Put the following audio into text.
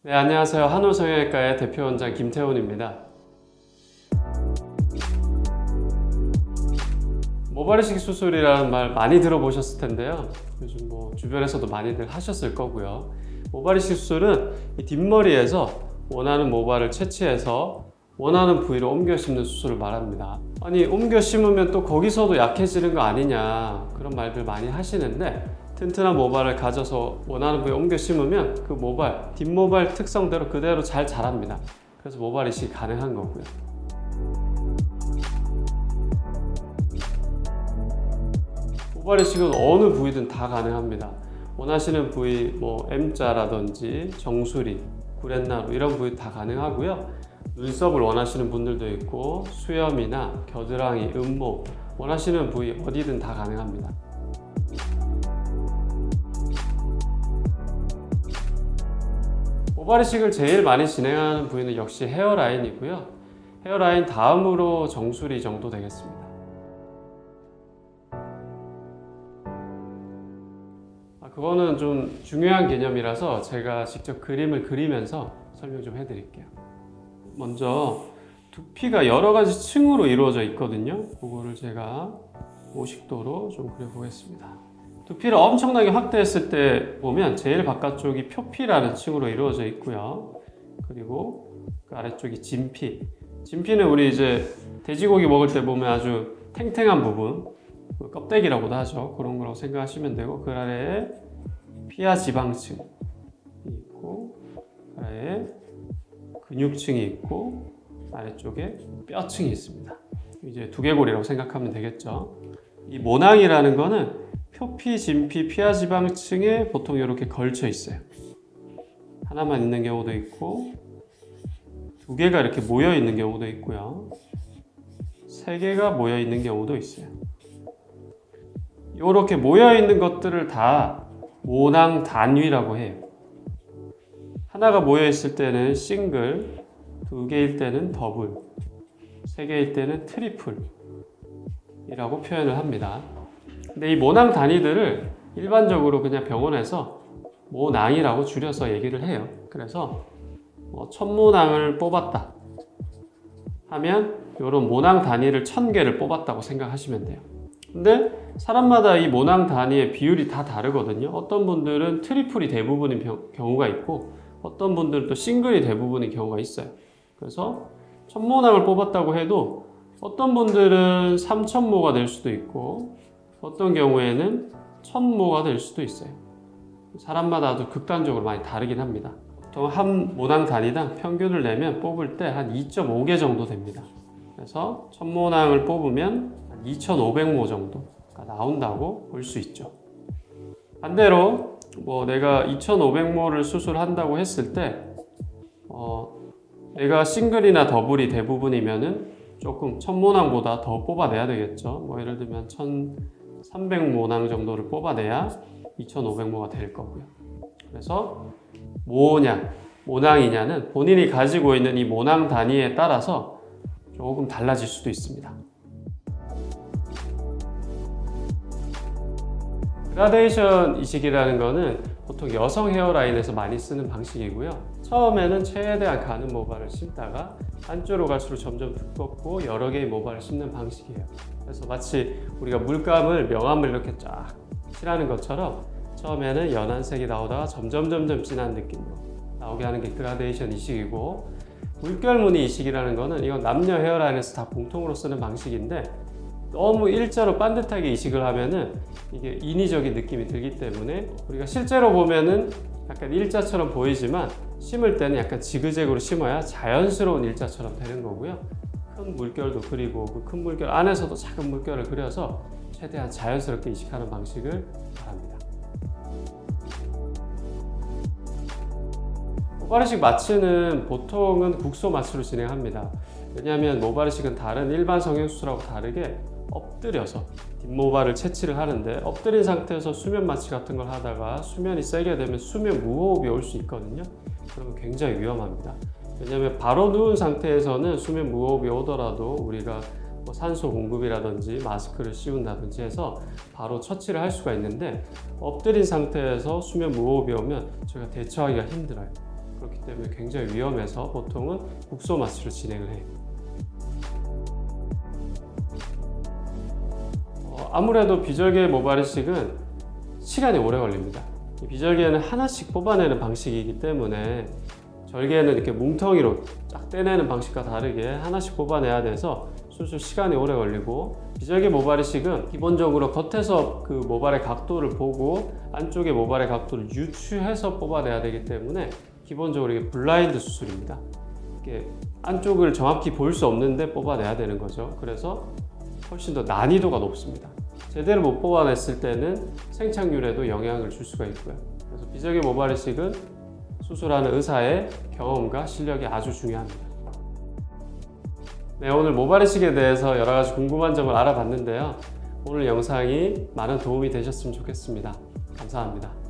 네, 안녕하세요. 한올성형외과의 대표원장 김태훈입니다. 모발 이식 수술이라는 말 많이 들어보셨을 텐데요. 요즘 주변에서도 많이들 하셨을 거고요. 모발 이식 수술은 이 뒷머리에서 원하는 모발을 채취해서 원하는 부위로 옮겨 심는 수술을 말합니다. 아니, 옮겨 심으면 또 거기서도 약해지는 거 아니냐, 그런 말들 많이 하시는데, 튼튼한 모발을 가져서 원하는 부위에 옮겨 심으면 그 모발, 뒷모발 특성대로 그대로 잘 자랍니다. 그래서 모발 이식이 가능한 거고요. 모발 이식은 어느 부위든 다 가능합니다. 원하시는 부위, M자라든지 정수리, 구렛나루 이런 부위 다 가능하고요. 눈썹을 원하시는 분들도 있고, 수염이나 겨드랑이, 음모 원하시는 부위 어디든 다 가능합니다. 모발 이식을 제일 많이 진행하는 부위는 역시 헤어라인이고요. 헤어라인 다음으로 정수리 정도 되겠습니다. 그거는 좀 중요한 개념이라서 제가 직접 그림을 그리면서 설명 좀 해드릴게요. 먼저 두피가 여러 가지 층으로 이루어져 있거든요. 그거를 제가 50도로 좀 그려보겠습니다. 두피를 엄청나게 확대했을 때 보면 제일 바깥쪽이 표피라는 층으로 이루어져 있고요. 그리고 그 아래쪽이 진피. 진피는 우리 이제 돼지고기 먹을 때 보면 아주 탱탱한 부분, 껍데기라고도 하죠. 그런 거라고 생각하시면 되고, 그 아래에 피하 지방층이 있고, 그 아래에 근육층이 있고, 아래쪽에 뼈층이 있습니다. 이제 두개골이라고 생각하면 되겠죠. 이 모낭이라는 거는 표피, 진피, 피하지방층에 보통 이렇게 걸쳐 있어요. 하나만 있는 경우도 있고, 두 개가 이렇게 모여 있는 경우도 있고요. 세 개가 모여 있는 경우도 있어요. 이렇게 모여 있는 것들을 다 모낭 단위라고 해요. 하나가 모여 있을 때는 싱글, 두 개일 때는 더블, 세 개일 때는 트리플이라고 표현을 합니다. 근데 이 모낭 단위들을 일반적으로 그냥 병원에서 모낭이라고 줄여서 얘기를 해요. 그래서 천모낭을 뽑았다 하면 이런 모낭 단위를 1000개를 뽑았다고 생각하시면 돼요. 근데 사람마다 이 모낭 단위의 비율이 다 다르거든요. 어떤 분들은 트리플이 대부분인 경우가 있고, 어떤 분들은 또 싱글이 대부분인 경우가 있어요. 그래서 천모낭을 뽑았다고 해도 어떤 분들은 3000모가 될 수도 있고, 어떤 경우에는 1000모가 될 수도 있어요. 사람마다 아주 극단적으로 많이 다르긴 합니다. 보통 한 모낭 단위당 평균을 내면 뽑을 때 한 2.5개 정도 됩니다. 그래서 1000모낭을 뽑으면 한 2500모 정도가 나온다고 볼 수 있죠. 반대로 내가 2500모를 수술한다고 했을 때 내가 싱글이나 더블이 대부분이면은 조금 1000모낭보다 더 뽑아내야 되겠죠. 예를 들면 1300모낭 정도를 뽑아내야 2500모가 될 거고요. 그래서 모냐, 모낭이냐는 본인이 가지고 있는 이 모낭 단위에 따라서 조금 달라질 수도 있습니다. 그라데이션 이식이라는 거는 보통 여성 헤어라인에서 많이 쓰는 방식이고요. 처음에는 최대한 가는 모발을 심다가 안쪽으로 갈수록 점점 두껍고 여러 개의 모발을 심는 방식이에요. 그래서 마치 우리가 물감을, 명암을 이렇게 쫙 칠하는 것처럼 처음에는 연한 색이 나오다가 점점 진한 느낌으로 나오게 하는 게 그라데이션 이식이고, 물결무늬 이식이라는 거는 이건 남녀 헤어라인에서 다 공통으로 쓰는 방식인데, 너무 일자로 반듯하게 이식을 하면은 이게 인위적인 느낌이 들기 때문에 우리가 실제로 보면은 약간 일자처럼 보이지만 심을 때는 약간 지그재그로 심어야 자연스러운 일자처럼 되는 거고요. 큰 물결도 그리고 그 큰 물결 안에서도 작은 물결을 그려서 최대한 자연스럽게 이식하는 방식을 말합니다. 모발 이식 마취는 보통은 국소 마취로 진행합니다. 왜냐하면 모발 이식은 다른 일반 성형수술하고 다르게 엎드려서 뒷모발을 채취를 하는데, 엎드린 상태에서 수면 마취 같은 걸 하다가 수면이 세게 되면 수면 무호흡이 올 수 있거든요. 그러면 굉장히 위험합니다. 왜냐하면 바로 누운 상태에서는 수면 무호흡이 오더라도 우리가 산소 공급이라든지 마스크를 씌운다든지 해서 바로 처치를 할 수가 있는데, 엎드린 상태에서 수면 무호흡이 오면 저희가 대처하기가 힘들어요. 그렇기 때문에 굉장히 위험해서 보통은 국소 마취로 진행을 해요. 아무래도 비절개 모발 이식은 시간이 오래 걸립니다. 이 비절개는 하나씩 뽑아내는 방식이기 때문에 절개는 이렇게 뭉텅이로 쫙 떼내는 방식과 다르게 하나씩 뽑아내야 돼서 수술 시간이 오래 걸리고, 비절개 모발 이식은 기본적으로 겉에서 그 모발의 각도를 보고 안쪽의 모발의 각도를 유추해서 뽑아내야 되기 때문에 기본적으로 이게 블라인드 수술입니다. 이게 안쪽을 정확히 볼 수 없는데 뽑아내야 되는 거죠. 그래서 훨씬 더 난이도가 높습니다. 제대로 못 뽑아냈을 때는 생착률에도 영향을 줄 수가 있고요. 그래서 비절개 모발 이식은 수술하는 의사의 경험과 실력이 아주 중요합니다. 네, 오늘 모발 이식에 대해서 여러 가지 궁금한 점을 알아봤는데요. 오늘 영상이 많은 도움이 되셨으면 좋겠습니다. 감사합니다.